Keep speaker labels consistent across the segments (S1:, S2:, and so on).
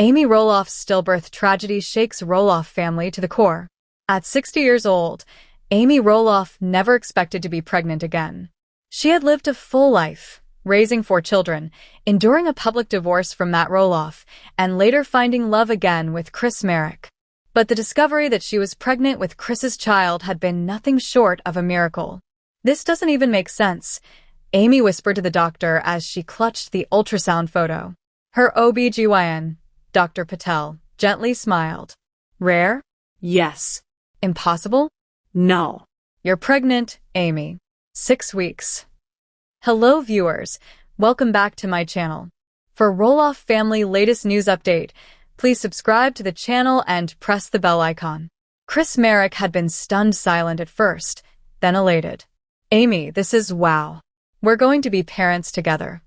S1: Amy Roloff's stillbirth tragedy shakes Roloff family to the core. At 60 years old, Amy Roloff never expected to be pregnant again. She had lived a full life, raising 4 children, enduring a public divorce from Matt Roloff, and later finding love again with Chris Marek. But the discovery that she was pregnant with Chris's child had been nothing short of a miracle. "This doesn't even make sense," Amy whispered to the doctor as she clutched the ultrasound photo. Her OB-GYN, Dr. Patel, gently smiled. "Rare?
S2: Yes.
S1: Impossible?
S2: No.
S1: You're pregnant, Amy. 6 weeks." Hello viewers, welcome back to my channel. For Roloff family latest news update, please subscribe to the channel and press the bell icon. Chris Marek had been stunned silent at first, then elated. "Amy, this is wow. We're going to be parents together."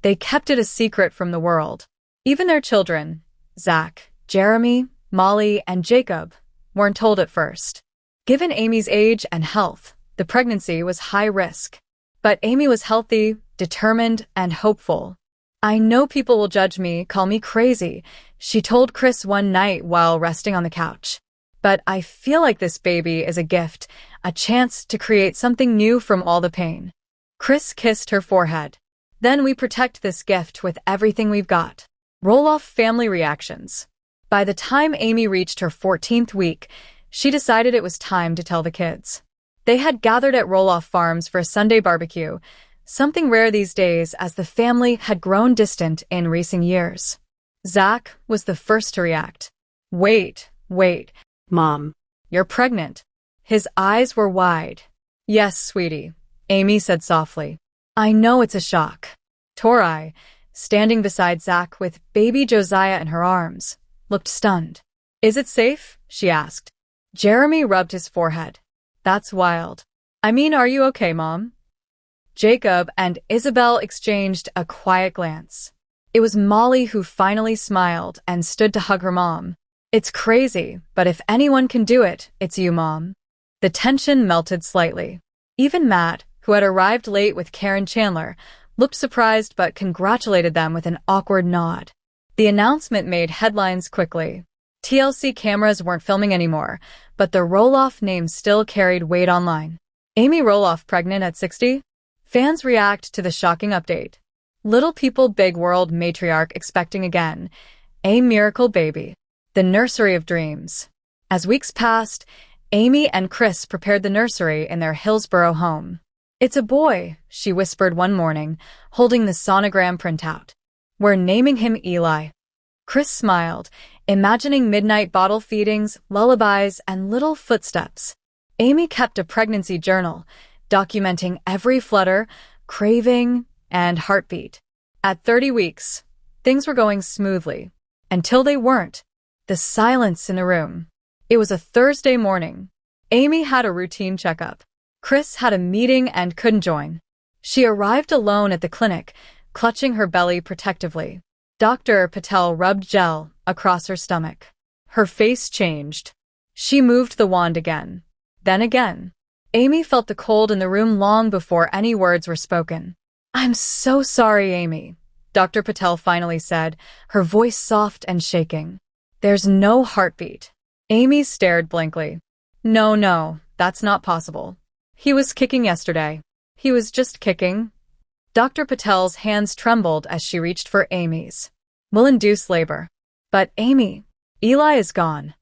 S1: They kept it a secret from the world. Even their children, Zach, Jeremy, Molly, and Jacob, weren't told at first. Given Amy's age and health, the pregnancy was high risk. But Amy was healthy, determined, and hopeful. "I know people will judge me, call me crazy," she told Chris one night while resting on the couch. "But I feel like this baby is a gift, a chance to create something new from all the pain." Chris kissed her forehead. "Then we protect this gift with everything we've got." Roloff family reactions. By the time Amy reached her 14th week, she decided it was time to tell the kids. They had gathered at Roloff Farms for a Sunday barbecue, something rare these days as the family had grown distant in recent years. Zach was the first to react. Wait.
S2: Mom.
S1: You're pregnant." His eyes were wide. "Yes, sweetie," Amy said softly. "I know it's a shock." Tori, standing beside Zach with baby Josiah in her arms, looked stunned. "Is it safe?" she asked. Jeremy rubbed his forehead. "That's wild. I mean, are you okay, Mom?" Jacob and Isabel exchanged a quiet glance. It was Molly who finally smiled and stood to hug her mom. "It's crazy, but if anyone can do it, it's you, Mom." The tension melted slightly. Even Matt, who had arrived late with Karen Chandler, looked surprised but congratulated them with an awkward nod. The announcement made headlines quickly. TLC cameras weren't filming anymore, but the Roloff name still carried weight online. Amy Roloff pregnant at 60? Fans react to the shocking update. Little people big world matriarch expecting again. A miracle baby. The nursery of dreams. As weeks passed, Amy and Chris prepared the nursery in their Hillsborough home. "It's a boy," she whispered one morning, holding the sonogram printout. "We're naming him Eli." Chris smiled, imagining midnight bottle feedings, lullabies, and little footsteps. Amy kept a pregnancy journal, documenting every flutter, craving, and heartbeat. At 30 weeks, things were going smoothly. Until they weren't. The silence in the room. It was a Thursday morning. Amy had a routine checkup. Chris had a meeting and couldn't join. She arrived alone at the clinic, clutching her belly protectively. Dr. Patel rubbed gel across her stomach. Her face changed. She moved the wand again. Then again. Amy felt the cold in the room long before any words were spoken. "I'm so sorry, Amy," Dr. Patel finally said, her voice soft and shaking. "There's no heartbeat." Amy stared blankly. No, that's not possible. He was kicking yesterday. He was just kicking." Dr. Patel's hands trembled as she reached for Amy's. "Will induce labor." "But Amy, Eli is gone."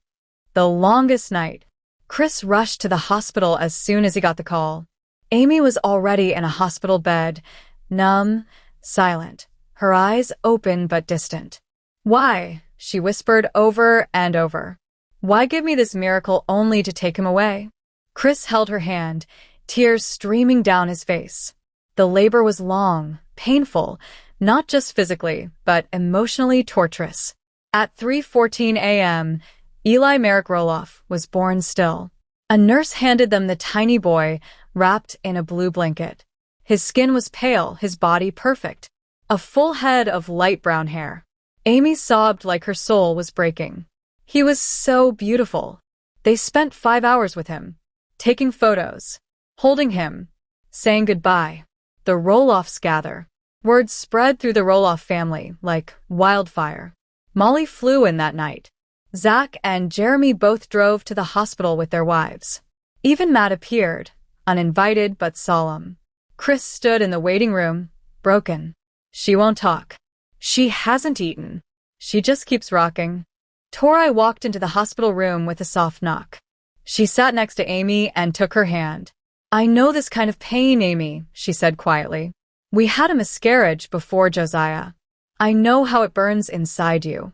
S1: The longest night. Chris rushed to the hospital as soon as he got the call. Amy was already in a hospital bed, numb, silent, her eyes open but distant. "Why?" she whispered over and over. "Why give me this miracle only to take him away?" Chris held her hand, tears streaming down his face. The labor was long, painful, not just physically, but emotionally torturous. At 3:14 a.m., Eli Marek Roloff was born still. A nurse handed them the tiny boy, wrapped in a blue blanket. His skin was pale, his body perfect. A full head of light brown hair. Amy sobbed like her soul was breaking. He was so beautiful. They spent 5 hours with him, taking photos, holding him, saying goodbye. The Roloffs gather. Word spread through the Roloff family like wildfire. Molly flew in that night. Zach and Jeremy both drove to the hospital with their wives. Even Matt appeared, uninvited but solemn. Chris stood in the waiting room, broken. She won't talk. She hasn't eaten. She just keeps rocking. Tori walked into the hospital room with a soft knock. She sat next to Amy and took her hand. I know this kind of pain, Amy, she said quietly. We had a miscarriage before Josiah. I know how it burns inside you.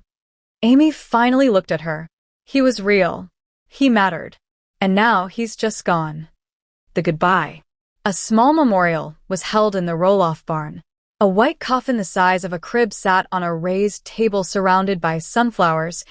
S1: Amy finally looked at her. He was real. He mattered. And now he's just gone. The goodbye. A small memorial was held in the Roloff barn. A white coffin the size of a crib sat on a raised table surrounded by sunflowers,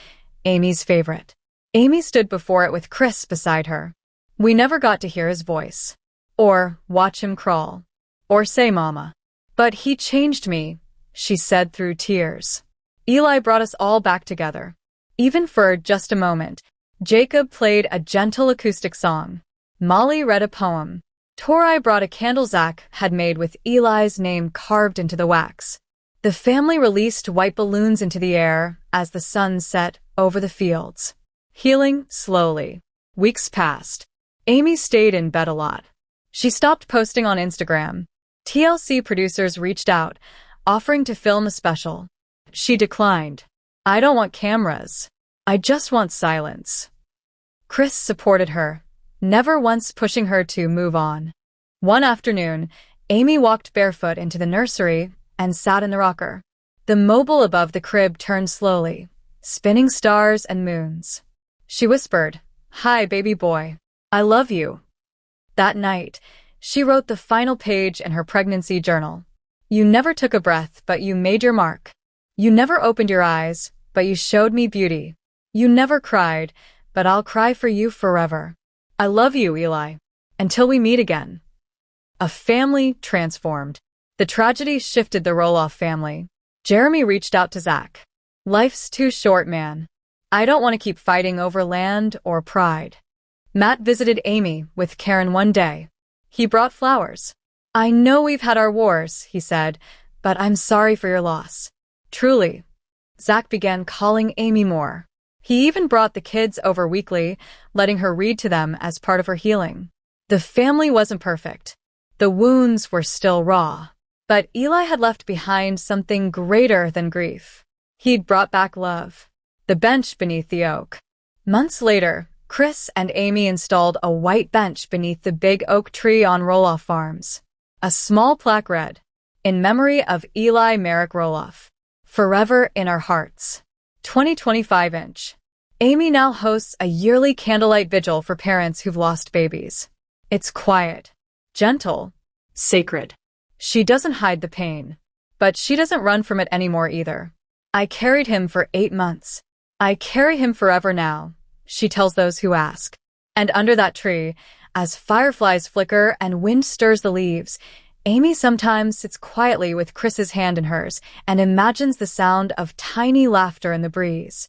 S1: Amy's favorite. Amy stood before it with Chris beside her. We never got to hear his voice, or watch him crawl, or say mama. But he changed me, she said through tears. Eli brought us all back together. Even for just a moment, Jacob played a gentle acoustic song. Molly read a poem. Tori brought a candle Zach had made with Eli's name carved into the wax. The family released white balloons into the air as the sun set over the fields. Healing slowly. Weeks passed. Amy stayed in bed a lot. She stopped posting on Instagram. TLC producers reached out, offering to film a special. She declined. I don't want cameras. I just want silence. Chris supported her, never once pushing her to move on. One afternoon, Amy walked barefoot into the nursery and sat in the rocker. The mobile above the crib turned slowly, spinning stars and moons. She whispered, "Hi, baby boy. I love you." That night, she wrote the final page in her pregnancy journal. You never took a breath, but you made your mark. You never opened your eyes, but you showed me beauty. You never cried, but I'll cry for you forever. I love you, Eli. Until we meet again. A family transformed. The tragedy shifted the Roloff family. Jeremy reached out to Zach. Life's too short, man. I don't want to keep fighting over land or pride. Matt visited Amy with Karen one day. He brought flowers. I know we've had our wars, he said, but I'm sorry for your loss. Truly. Zach began calling Amy more. He even brought the kids over weekly, letting her read to them as part of her healing. The family wasn't perfect. The wounds were still raw. But Eli had left behind something greater than grief. He'd brought back love. The bench beneath the oak. Months later, Chris and Amy installed a white bench beneath the big oak tree on Roloff Farms. A small plaque read, "In memory of Eli Merrick Roloff. Forever in our hearts." 2025-inch. Amy now hosts a yearly candlelight vigil for parents who've lost babies. It's quiet, gentle,
S2: Sacred.
S1: She doesn't hide the pain. But she doesn't run from it anymore either. I carried him for 8 months. I carry him forever now, she tells those who ask. And under that tree, as fireflies flicker and wind stirs the leaves, Amy sometimes sits quietly with Chris's hand in hers and imagines the sound of tiny laughter in the breeze.